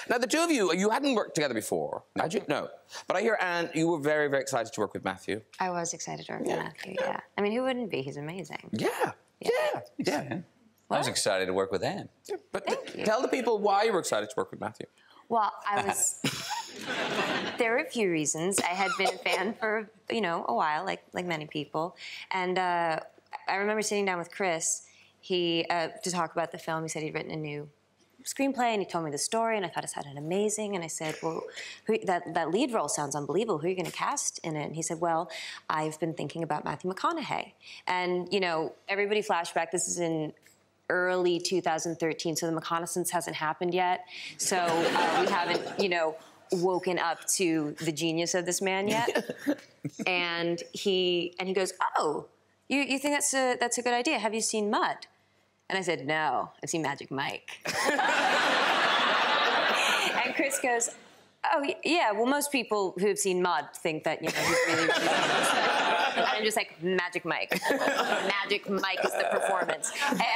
Now, the two of you hadn't worked together before, had you? No. But I hear, Anne, you were very, very excited to work with Matthew. I was excited to work with Matthew, yeah. I mean, who wouldn't be? He's amazing. Yeah. I was excited to work with Anne. Yeah, but tell the people why you were excited to work with Matthew. Well, I was... There were a few reasons. I had been a fan for, you know, a while, like many people. And I remember sitting down with Chris, to talk about the film. He said he'd written a new screenplay, and he told me the story, and I thought it sounded amazing. And I said, well, that lead role sounds unbelievable. Who are you going to cast in it? And he said, well, I've been thinking about Matthew McConaughey. And, you know, everybody flashback, this is in early 2013, so the McConaugheissance hasn't happened yet. So we haven't, you know, woken up to the genius of this man yet. and he goes, oh, you think that's a good idea? Have you seen Mud? And I said, no, I've seen Magic Mike. And Chris goes, oh, yeah, well, most people who have seen Mud think that, you know, he's really, really famous. And I'm just like, Magic Mike. Magic Mike is the performance.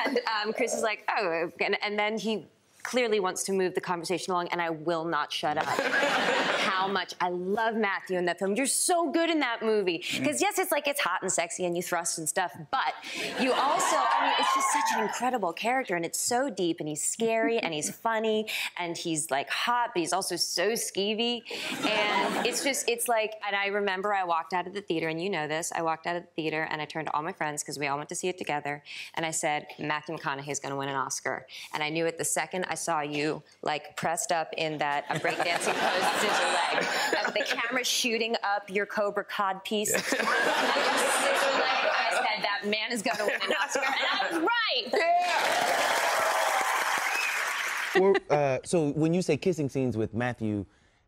And Chris is like, oh, and then he clearly wants to move the conversation along, and I will not shut up. How much I love Matthew in that film. You're so good in that movie. Because yes, it's like it's hot and sexy and you thrust and stuff, but you also, I mean, it's just such an incredible character, and it's so deep, and he's scary, and he's funny, and he's like hot, but he's also so skeevy. And it's just, it's like, and I remember I walked out of the theater, and you know this, I walked out of the theater and I turned to all my friends, because we all went to see it together, and I said, Matthew McConaughey is going to win an Oscar. And I knew it the second I saw you, like, pressed up in that breakdancing pose, scissor leg, with the camera shooting up your Cobra cod piece. Yeah. Scissor leg, I said, that man is going to win an Oscar, and I was right! Yeah! So when you say kissing scenes with Matthew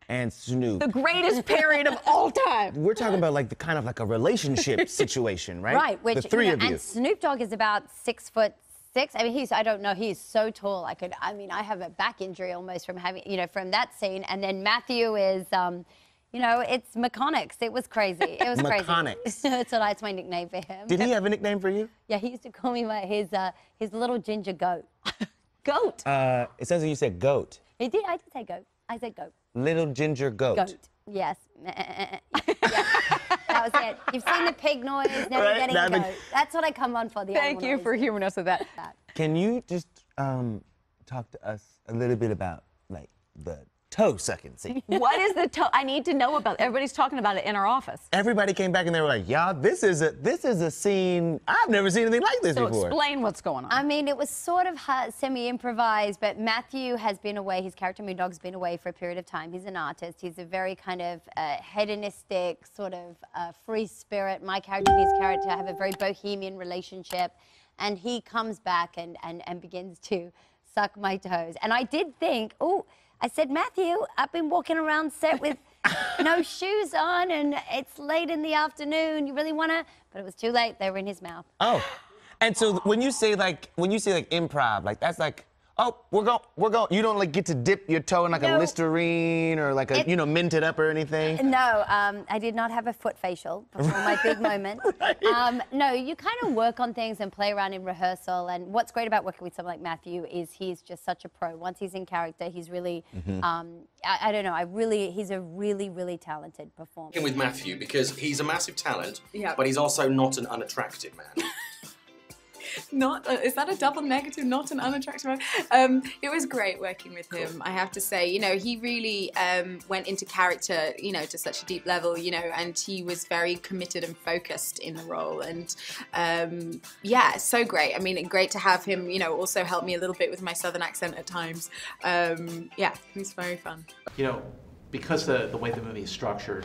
and Snoop... The greatest period of all time! We're talking about, like, the kind of like a relationship situation, right? Right, which, the three of you. And Snoop Dogg is about 6'6". I mean, I don't know, he's so tall. I have a back injury almost from having, you know, from that scene. And then Matthew is, you know, it's McConaugheissance. It was crazy. It was crazy. McConaugheissance. It's my nickname for him. Did he have a nickname for you? Yeah, he used to call me his little ginger goat. Goat? It says that you said goat. I did say goat. I said goat. Little ginger goat. Goat, yes. Yeah. That was it. You've seen the pig noise, never Right, getting a goat. That's what I come on for, the Thank you for humoring us with that. Can you just talk to us a little bit about, like, the toe-sucking scene? What is the toe? I need to know about it. Everybody's talking about it in our office. Everybody came back and they were like, yeah, this is a scene, I've never seen anything like this before. So explain what's going on. I mean, it was sort of semi-improvised, but Matthew has been away, his character Moondog's been away for a period of time. He's an artist. He's a very kind of hedonistic, sort of free spirit. My character and his character have a very bohemian relationship, and he comes back and begins to suck my toes. And I did think, oh, I said, Matthew, I've been walking around set with no shoes on, and it's late in the afternoon. You really wanna? But it was too late. They were in his mouth. Oh, and so when you say like improv, like that's like, oh, we're going. You don't like get to dip your toe in like a Listerine or like a, you know, mint it up or anything? No, I did not have a foot facial before my big moment. No, you kind of work on things and play around in rehearsal. And what's great about working with someone like Matthew is he's just such a pro. Once he's in character, he's really, I don't know, he's a really, really talented performer. With Matthew, because he's a massive talent, but he's also not an unattractive man. Is that a double negative? Not an unattractive man? It was great working with him, I have to say. You know, he really went into character, you know, to such a deep level, you know, and he was very committed and focused in the role. And yeah, so great. I mean, great to have him, you know, also help me a little bit with my southern accent at times. Yeah, it was very fun. You know, because the way the movie is structured,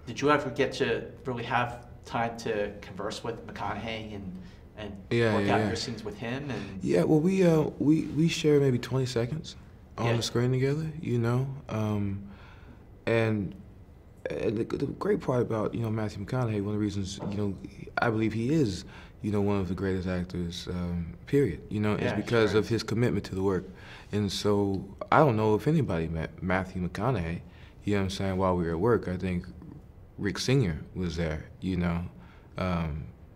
did you ever get to really have time to converse with McConaughey and work out your scenes with him? And yeah, well, we share maybe 20 seconds on the screen together, you know, and the great part about, you know, Matthew McConaughey, one of the reasons, you know, I believe he is, you know, one of the greatest actors, period, you know, is because of his commitment to the work. And so I don't know if anybody met Matthew McConaughey, you know what I'm saying, while we were at work. I think Rick Singer was there, you know,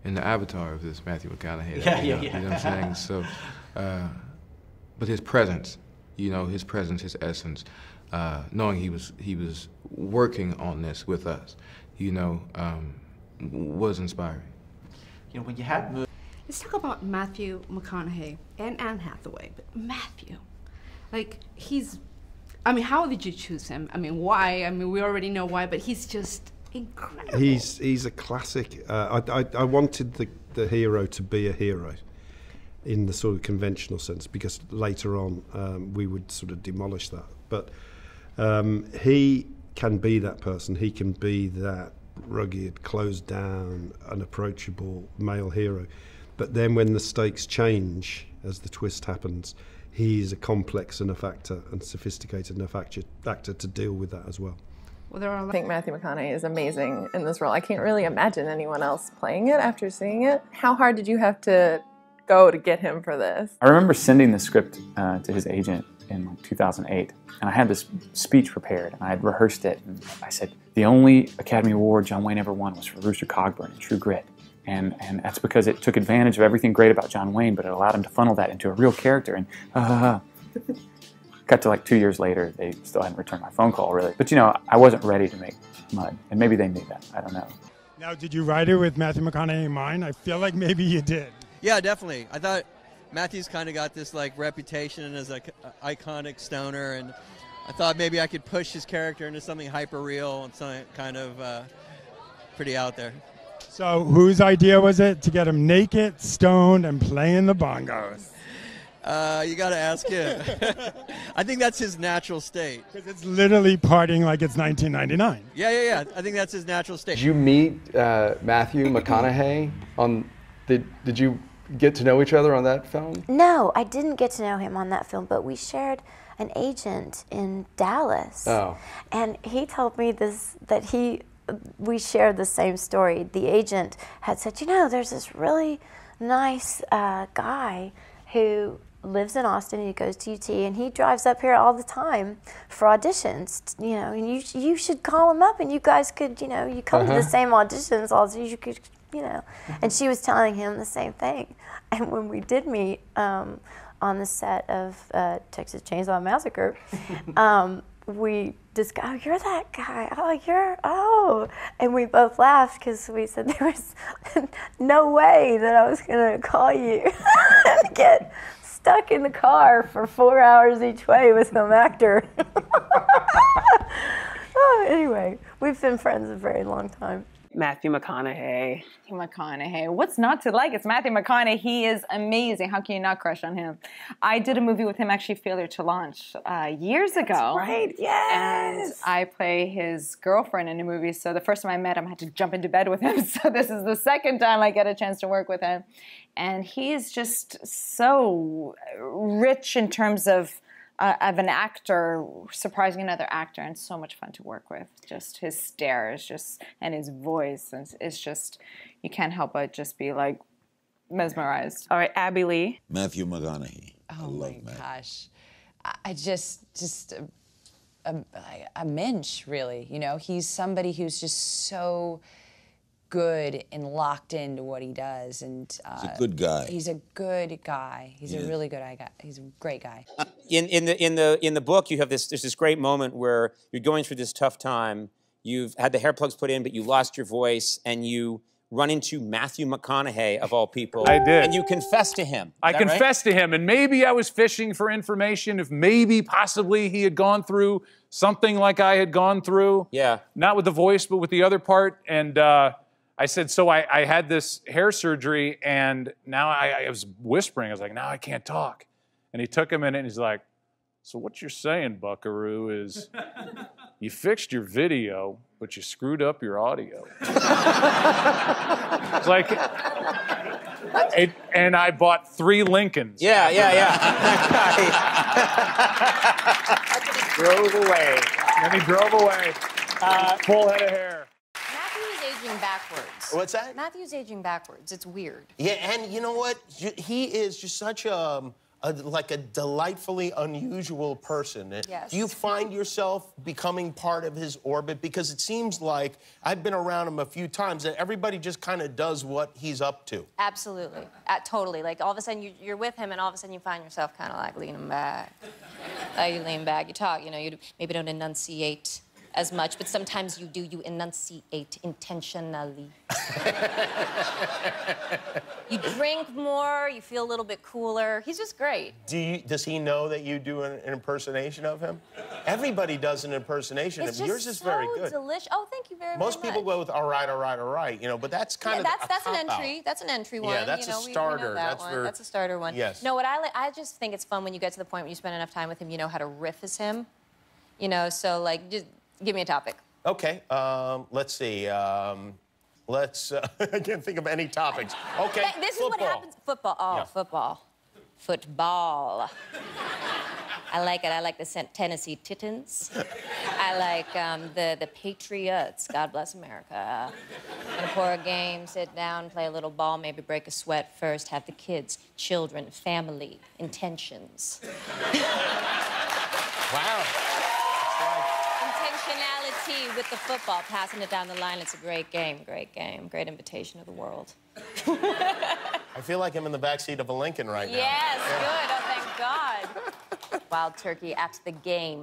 in the avatar of this Matthew McConaughey. You know what I'm saying? So, but his presence, you know, his presence, his essence, knowing he was working on this with us, you know, was inspiring. You know, when you had movies. Let's talk about Matthew McConaughey and Anne Hathaway, but Matthew, like I mean, how did you choose him? I mean, why? I mean, we already know why, but he's just incredible. He's a classic. I wanted the hero to be a hero in the sort of conventional sense, because later on we would sort of demolish that. But he can be that person. He can be that rugged, closed down, unapproachable male hero. But then when the stakes change, as the twist happens, he's a complex enough actor and sophisticated enough actor to deal with that as well. Well, I think Matthew McConaughey is amazing in this role. I can't really imagine anyone else playing it after seeing it. How hard did you have to go to get him for this? I remember sending the script to his agent in like 2008, and I had this speech prepared, and I had rehearsed it, and I said, the only Academy Award John Wayne ever won was for Rooster Cogburn in True Grit. And that's because it took advantage of everything great about John Wayne, but it allowed him to funnel that into a real character. And cut to like 2 years later, they still hadn't returned my phone call, really. But you know, I wasn't ready to make Mud, and maybe they knew that. I don't know. Now, did you write it with Matthew McConaughey in mind? I feel like maybe you did. Yeah, definitely. I thought Matthew's kind of got this like reputation as like an iconic stoner, and I thought maybe I could push his character into something hyper real and something kind of pretty out there. So whose idea was it to get him naked, stoned, and playing the bongos? You got to ask him. I think that's his natural state. Because it's literally partying like it's 1999. Yeah. I think that's his natural state. Did you meet Matthew McConaughey on? Did you get to know each other on that film? No, I didn't get to know him on that film, but we shared an agent in Dallas. Oh. And he told me this, that we shared the same story. The agent had said, you know, there's this really nice guy who lives in Austin, and he goes to UT, and he drives up here all the time for auditions, you know, and you should call him up, and you guys could, you know, you come to the same auditions, all you could, you know. And she was telling him the same thing. And when we did meet on the set of Texas Chainsaw Massacre, we just go, oh, you're that guy. Oh. And we both laughed because we said there was no way that I was going to call you and get stuck in the car for 4 hours each way with some actor. Oh, anyway, we've been friends a very long time. Matthew McConaughey. What's not to like? It's Matthew McConaughey. He is amazing. How can you not crush on him? I did a movie with him, actually, Failure to Launch, years ago. That's right, yes! And I play his girlfriend in a movie, so the first time I met him, I had to jump into bed with him, so this is the second time I get a chance to work with him. And he is just so rich in terms of an actor, surprising another actor, and so much fun to work with. Just his stare is just, and his voice, and it's just, you can't help but just be like mesmerized. All right, Abby Lee. Matthew McConaughey. Oh my gosh, I just a mensch, really. You know, he's somebody who's just so good and locked into what he does, and he's a good guy. He's a good guy. He's a really good guy. He's a great guy. In the book, you have there's this great moment where you're going through this tough time. You've had the hair plugs put in, but you lost your voice, and you run into Matthew McConaughey of all people. I did. And you confess to him. I confessed to him, and maybe I was fishing for information. If maybe possibly he had gone through something like I had gone through. Yeah. Not with the voice, but with the other part, and. I said, so I had this hair surgery, and now I was whispering. I was like, now I can't talk. And he took a minute, and he's like, so what you're saying, buckaroo, is you fixed your video, but you screwed up your audio. It's like, and I bought 3 Lincolns. Yeah. Drove away. And he drove away. Full head of hair. Backwards. What's that? Matthew's aging backwards. It's weird. Yeah, and you know what? He is just such a like a delightfully unusual person. Yes. Do you find yourself becoming part of his orbit? Because it seems like, I've been around him a few times, that everybody just kind of does what he's up to. Absolutely. Totally. Like, all of a sudden, you're with him, and all of a sudden you find yourself kind of like leaning back. You lean back, you talk, you know, you maybe don't enunciate as much, but sometimes you do. You enunciate intentionally. You drink more, you feel a little bit cooler. He's just great. Does he know that you do an impersonation of him? Everybody does an impersonation of him. Yours is very good. It's delicious. Oh, thank you very much. Most people go with all right, you know, but that's kind of that's an entry. That's an entry one. Yeah, that's you know, a starter. We know that that's one. for, That's a starter one. Yes. No, what I just think it's fun when you get to the point where you spend enough time with him, you know how to riff as him. You know, so like, just give me a topic. Okay, let's see. I can't think of any topics. Okay, This is football. what happens. Football. Oh, Yeah. football. Football. I like it. I like the Tennessee Titans. I like the Patriots. God bless America. Before a game, sit down, play a little ball, maybe break a sweat first, have the kids, children, family, intentions. Wow. Intentionality with the football, passing it down the line. It's a great game, great invitation of the world. I feel like I'm in the backseat of a Lincoln right now. Yes, good. Oh, thank God. Wild turkey after the game.